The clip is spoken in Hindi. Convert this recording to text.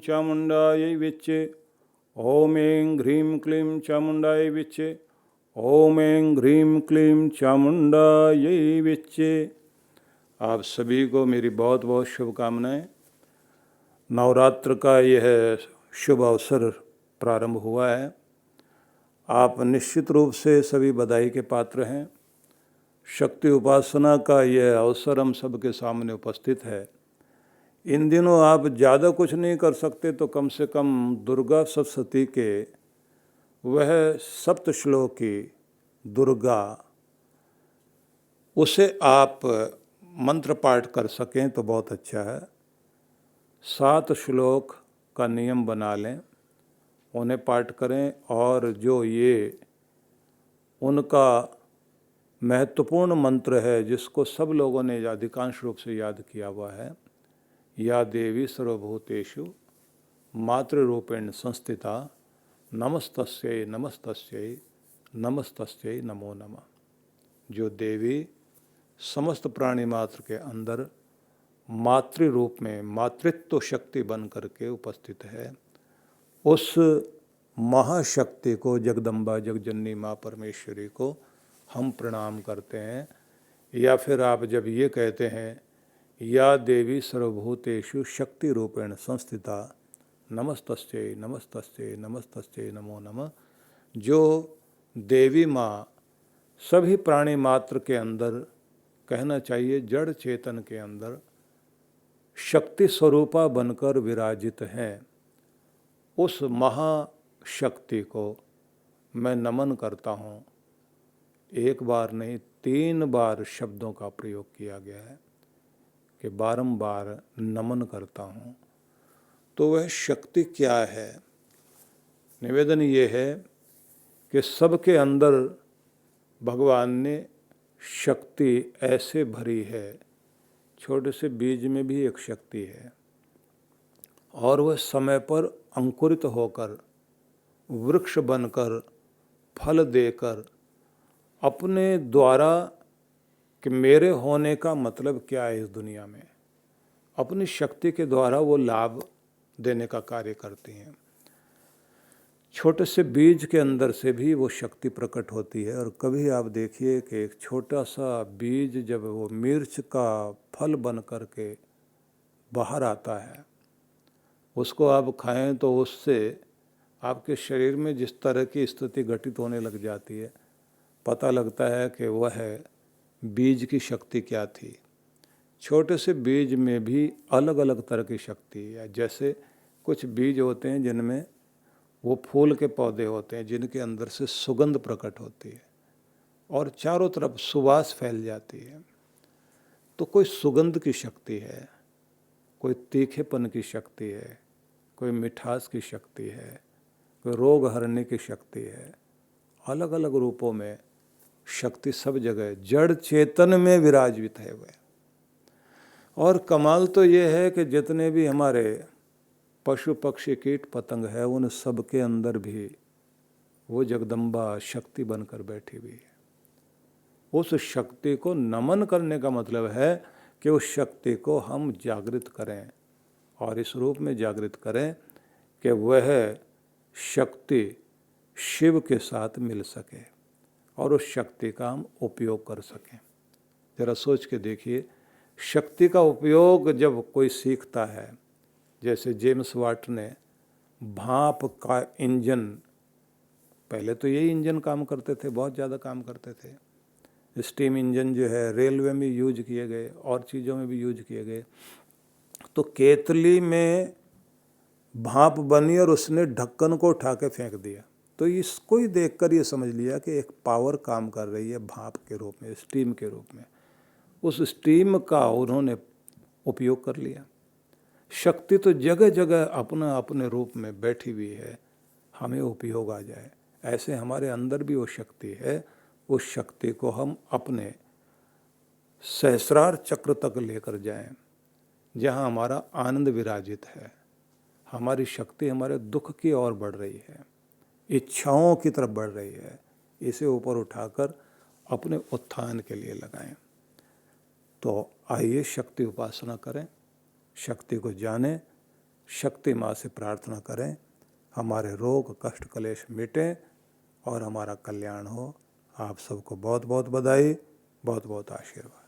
चामुंडायै विच्चे। ओम ऐं ह्रीं क्लीं चामुंडायै विच्चे। ओम ऐं ह्रीं क्लीं चामुंडायै विच्चे। आप सभी को मेरी बहुत बहुत शुभकामनाएं। नवरात्र का यह शुभ अवसर प्रारंभ हुआ है। आप निश्चित रूप से सभी बधाई के पात्र हैं। शक्ति उपासना का यह अवसर हम सबके सामने उपस्थित है। इन दिनों आप ज़्यादा कुछ नहीं कर सकते तो कम से कम दुर्गा सप्तशती के वह सप्त श्लोकी दुर्गा उसे आप मंत्र पाठ कर सकें तो बहुत अच्छा है। 7 श्लोक का नियम बना लें, उन्हें पाठ करें। और जो ये उनका महत्वपूर्ण मंत्र है जिसको सब लोगों ने अधिकांश रूप से याद किया हुआ है, या देवी सर्वभूतेषु मातृरूपेण संस्थिता नमस्तस्यै नमस्तस्यै नमस्तस्यै नमो नमः। जो देवी समस्त प्राणी मात्र के अंदर मातृ रूप में मातृत्व शक्ति बन करके उपस्थित है, उस महाशक्ति को, जगदम्बा जगजननी माँ परमेश्वरी को हम प्रणाम करते हैं। या फिर आप जब ये कहते हैं या देवी सर्वभूतेषु शक्ति रूपेण संस्थिता नमस्तस्यै नमस्तस्यै नमस्तस्यै नमो नमः। जो देवी माँ सभी प्राणी मात्र के अंदर, कहना चाहिए जड़ चेतन के अंदर शक्ति स्वरूपा बनकर विराजित हैं, उस महाशक्ति को मैं नमन करता हूँ। एक बार नहीं 3 बार शब्दों का प्रयोग किया गया है कि बारंबार नमन करता हूँ। तो वह शक्ति क्या है? निवेदन ये है कि सबके अंदर भगवान ने शक्ति ऐसे भरी है, छोटे से बीज में भी एक शक्ति है, और वह समय पर अंकुरित होकर वृक्ष बनकर फल देकर अपने द्वारा कि मेरे होने का मतलब क्या है इस दुनिया में, अपनी शक्ति के द्वारा वो लाभ देने का कार्य करती हैं। छोटे से बीज के अंदर से भी वो शक्ति प्रकट होती है। और कभी आप देखिए कि एक छोटा सा बीज जब वो मिर्च का फल बन करके बाहर आता है, उसको आप खाएं तो उससे आपके शरीर में जिस तरह की स्थिति घटित होने लग जाती है, पता लगता है कि वह बीज की शक्ति क्या थी। छोटे से बीज में भी अलग अलग तरह की शक्ति है। जैसे कुछ बीज होते हैं जिनमें वो फूल के पौधे होते हैं जिनके अंदर से सुगंध प्रकट होती है और चारों तरफ सुवास फैल जाती है। तो कोई सुगंध की शक्ति है, कोई तीखेपन की शक्ति है, कोई मिठास की शक्ति है, कोई रोग हरने की शक्ति है। अलग अलग रूपों में शक्ति सब जगह जड़ चेतन में विराजित है वह। और कमाल तो ये है कि जितने भी हमारे पशु पक्षी कीट पतंग है, उन सब के अंदर भी वो जगदम्बा शक्ति बनकर बैठी हुई है। उस शक्ति को नमन करने का मतलब है कि उस शक्ति को हम जागृत करें, और इस रूप में जागृत करें कि वह शक्ति शिव के साथ मिल सके और उस शक्ति का हम उपयोग कर सकें। जरा सोच के देखिए, शक्ति का उपयोग जब कोई सीखता है, जैसे जेम्स वाट ने भाप का इंजन, पहले तो यही इंजन काम करते थे, बहुत ज़्यादा काम करते थे। स्टीम इंजन जो है रेलवे में यूज किए गए और चीज़ों में भी यूज किए गए। तो केतली में भाप बनी और उसने ढक्कन को उठा के फेंक दिया, तो इसको ही देखकर ये समझ लिया कि एक पावर काम कर रही है भाप के रूप में, स्टीम के रूप में। उस स्टीम का उन्होंने उपयोग कर लिया। शक्ति तो जगह जगह अपना अपने रूप में बैठी हुई है, हमें उपयोग आ जाए। ऐसे हमारे अंदर भी वो शक्ति है। उस शक्ति को हम अपने सहस्रार चक्र तक लेकर जाएं, जहाँ हमारा आनंद विराजित है। हमारी शक्ति हमारे दुख की ओर बढ़ रही है, इच्छाओं की तरफ बढ़ रही है। इसे ऊपर उठाकर अपने उत्थान के लिए लगाएं। तो आइए शक्ति उपासना करें, शक्ति को जानें, शक्ति माँ से प्रार्थना करें, हमारे रोग कष्ट कलेश मिटें और हमारा कल्याण हो। आप सबको बहुत बहुत बधाई, बहुत बहुत आशीर्वाद।